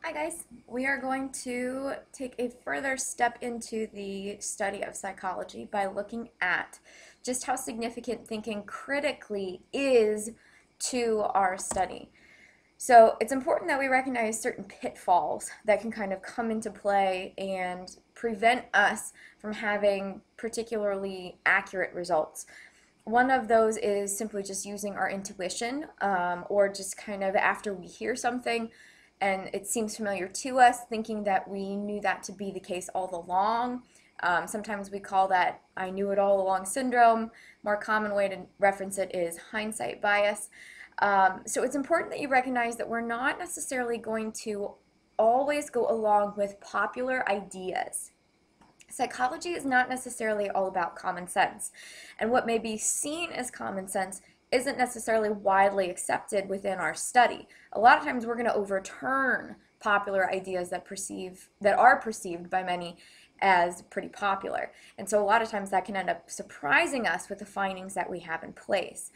Hi guys, we are going to take a further step into the study of psychology by looking at just how significant thinking critically is to our study. So it's important that we recognize certain pitfalls that can kind of come into play and prevent us from having particularly accurate results. One of those is simply just using our intuition, or just kind of after we hear something and it seems familiar to us, thinking that we knew that to be the case all along. Sometimes we call that I knew it all along syndrome. More common way to reference it is hindsight bias. So it's important that you recognize that we're not necessarily going to always go along with popular ideas. Psychology is not necessarily all about common sense, and what may be seen as common sense isn't necessarily widely accepted within our study. A lot of times we're going to overturn popular ideas that are perceived by many as pretty popular. And so a lot of times that can end up surprising us with the findings that we have in place.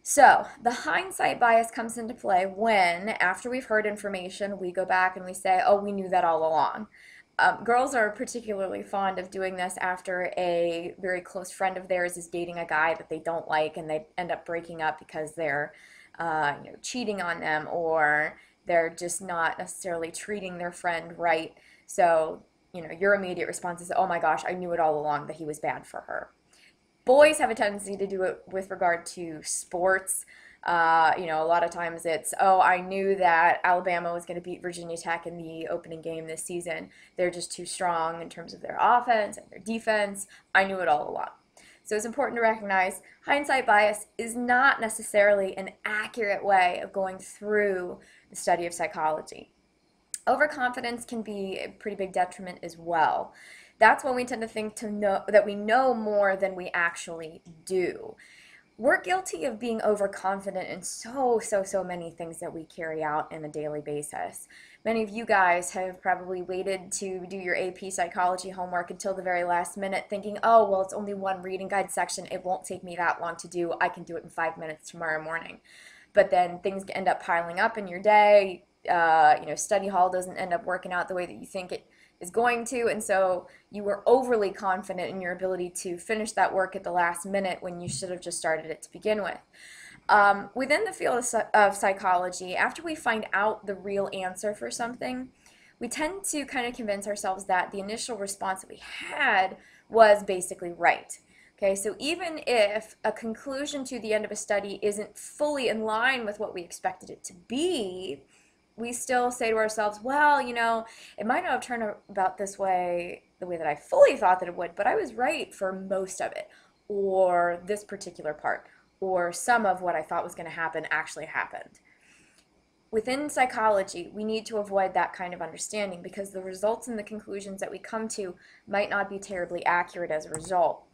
So the hindsight bias comes into play when, after we've heard information, we go back and we say, oh, we knew that all along. Girls are particularly fond of doing this after a very close friend of theirs is dating a guy that they don't like, and they end up breaking up because they're cheating on them, or they're just not necessarily treating their friend right. So, your immediate response is, oh my gosh, I knew it all along that he was bad for her. Boys have a tendency to do it with regard to sports. A lot of times it's, oh, I knew that Alabama was going to beat Virginia Tech in the opening game this season. They're just too strong in terms of their offense and their defense. I knew it all along. So it's important to recognize hindsight bias is not necessarily an accurate way of going through the study of psychology. Overconfidence can be a pretty big detriment as well. That's when we tend to think that we know more than we actually do. We're guilty of being overconfident in so many things that we carry out on a daily basis. Many of you guys have probably waited to do your AP psychology homework until the very last minute thinking, oh, well, it's only one reading guide section. It won't take me that long to do. I can do it in 5 minutes tomorrow morning. But then things end up piling up in your day. Study hall doesn't end up working out the way that you think it is going to, and so you were overly confident in your ability to finish that work at the last minute when you should have just started it to begin with. Within the field of psychology, after we find out the real answer for something, we tend to kind of convince ourselves that the initial response that we had was basically right. Okay, so even if a conclusion to the end of a study isn't fully in line with what we expected it to be, we still say to ourselves, well, it might not have turned out about this way, the way that I fully thought that it would, but I was right for most of it, or this particular part, or some of what I thought was going to happen actually happened. Within psychology, we need to avoid that kind of understanding because the results and the conclusions that we come to might not be terribly accurate as a result.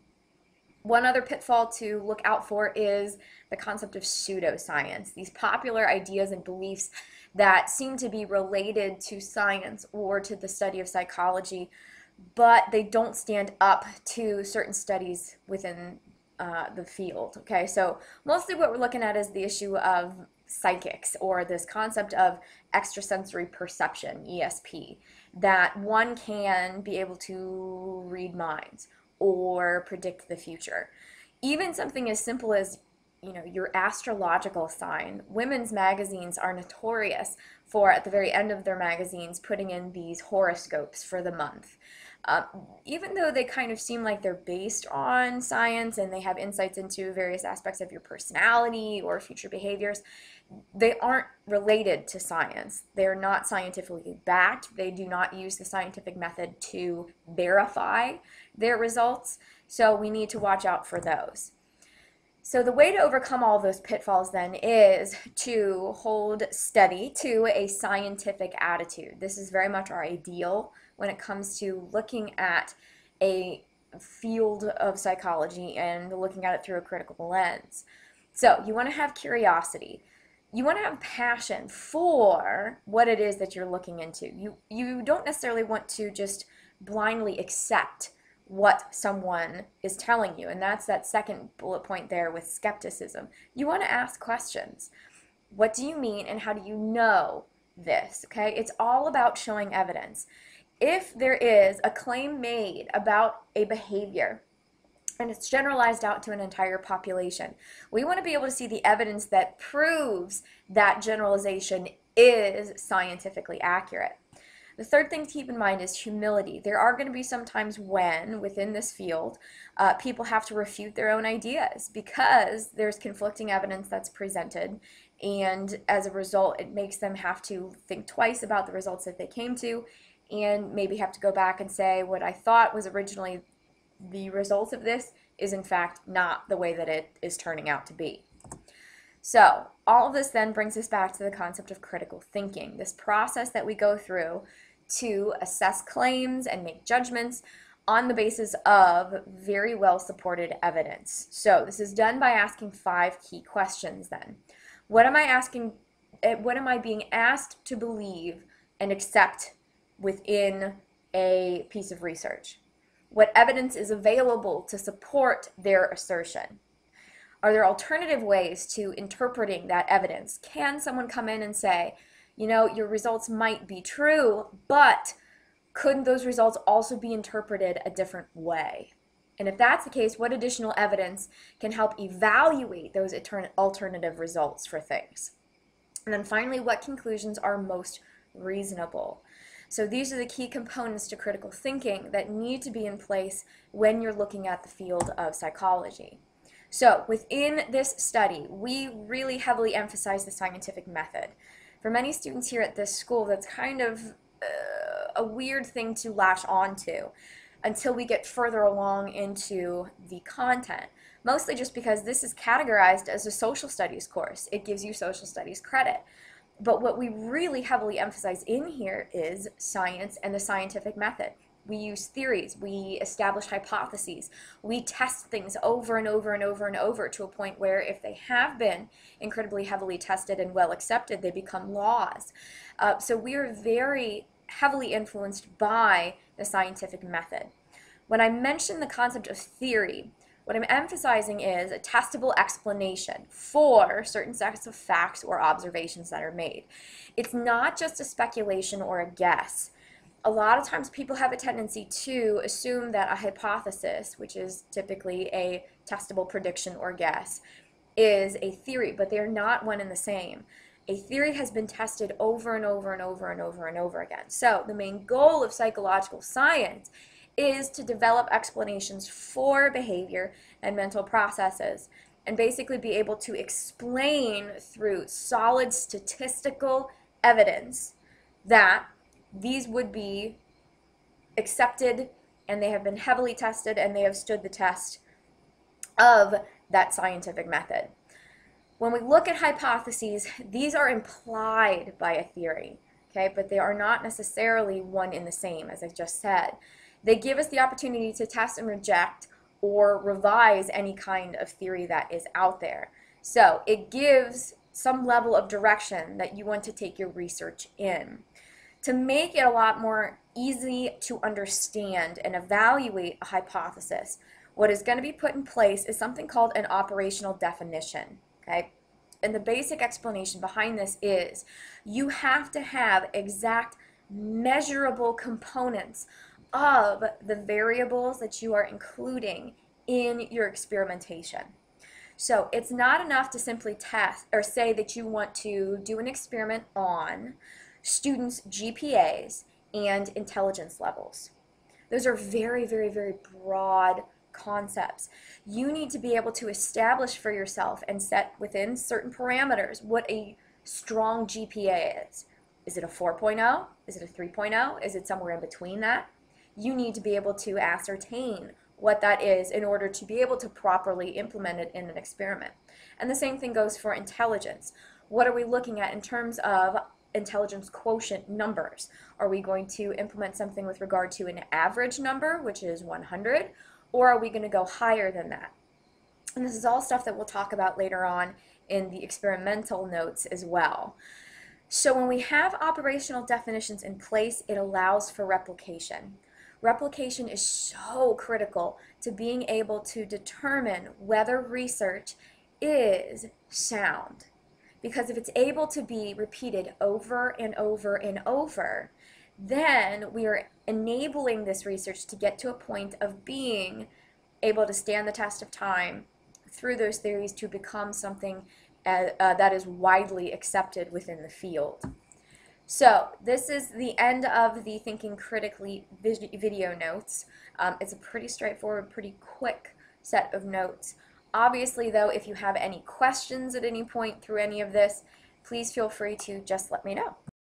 One other pitfall to look out for is the concept of pseudoscience, these popular ideas and beliefs that seem to be related to science or to the study of psychology, but they don't stand up to certain studies within the field. Okay, so mostly what we're looking at is the issue of psychics, or this concept of extrasensory perception, ESP, that one can be able to read minds or predict the future. Even something as simple as your astrological sign. Women's magazines are notorious for, at the very end of their magazines, putting in these horoscopes for the month. Even though they kind of seem like they're based on science and they have insights into various aspects of your personality or future behaviors, they aren't related to science. They're not scientifically backed. They do not use the scientific method to verify their results, so we need to watch out for those. So the way to overcome all of those pitfalls then is to hold steady to a scientific attitude. This is very much our ideal when it comes to looking at a field of psychology and looking at it through a critical lens. So you want to have curiosity. You want to have passion for what it is that you're looking into. You don't necessarily want to just blindly accept what someone is telling you, and that's that second bullet point there with skepticism. You want to ask questions. What do you mean, and how do you know this, okay? It's all about showing evidence. If there is a claim made about a behavior, and it's generalized out to an entire population, we want to be able to see the evidence that proves that generalization is scientifically accurate. The third thing to keep in mind is humility. There are going to be some times when, within this field, people have to refute their own ideas because there's conflicting evidence that's presented, and as a result, it makes them have to think twice about the results that they came to, and maybe have to go back and say, what I thought was originally the result of this is in fact not the way that it is turning out to be. So all of this then brings us back to the concept of critical thinking, this process that we go through to assess claims and make judgments on the basis of very well supported evidence. So this is done by asking 5 key questions then. What am I being asked to believe and accept within a piece of research? What evidence is available to support their assertion? Are there alternative ways to interpreting that evidence? Can someone come in and say, you know, your results might be true, but couldn't those results also be interpreted a different way? And if that's the case, what additional evidence can help evaluate those alternative results for things? And then finally, what conclusions are most reasonable? So these are the key components to critical thinking that need to be in place when you're looking at the field of psychology. So within this study, we really heavily emphasize the scientific method. For many students here at this school, that's kind of a weird thing to latch onto until we get further along into the content, mostly just because this is categorized as a social studies course. It gives you social studies credit. But what we really heavily emphasize in here is science and the scientific method. We use theories, we establish hypotheses, we test things over and over and over and over to a point where if they have been incredibly heavily tested and well accepted, they become laws. So we are very heavily influenced by the scientific method. When I mention the concept of theory, what I'm emphasizing is a testable explanation for certain sets of facts or observations that are made. It's not just a speculation or a guess. A lot of times people have a tendency to assume that a hypothesis, which is typically a testable prediction or guess, is a theory, but they're not one and the same. A theory has been tested over and over and over and over and over again. So the main goal of psychological science is to develop explanations for behavior and mental processes and basically be able to explain through solid statistical evidence that these would be accepted and they have been heavily tested and they have stood the test of that scientific method. When we look at hypotheses, these are implied by a theory, okay, but they are not necessarily one and the same, as I just said. They give us the opportunity to test and reject or revise any kind of theory that is out there. So it gives some level of direction that you want to take your research in. To make it a lot more easy to understand and evaluate a hypothesis, what is going to be put in place is something called an operational definition. Okay? And the basic explanation behind this is you have to have exact measurable components of the variables that you are including in your experimentation. So it's not enough to simply test or say that you want to do an experiment on students' GPAs and intelligence levels. Those are very, very, very broad concepts. You need to be able to establish for yourself and set within certain parameters what a strong GPA is. Is it a 4.0? Is it a 3.0? Is it somewhere in between that? You need to be able to ascertain what that is in order to be able to properly implement it in an experiment. And the same thing goes for intelligence. What are we looking at in terms of intelligence quotient numbers? Are we going to implement something with regard to an average number, which is 100, or are we going to go higher than that? And this is all stuff that we'll talk about later on in the experimental notes as well. So when we have operational definitions in place, it allows for replication. Replication is so critical to being able to determine whether research is sound. because if it's able to be repeated over and over and over, then we are enabling this research to get to a point of being able to stand the test of time through those theories to become something that is widely accepted within the field. So this is the end of the Thinking Critically video notes. It's a pretty straightforward, pretty quick set of notes. Obviously, though, if you have any questions at any point through any of this, please feel free to just let me know.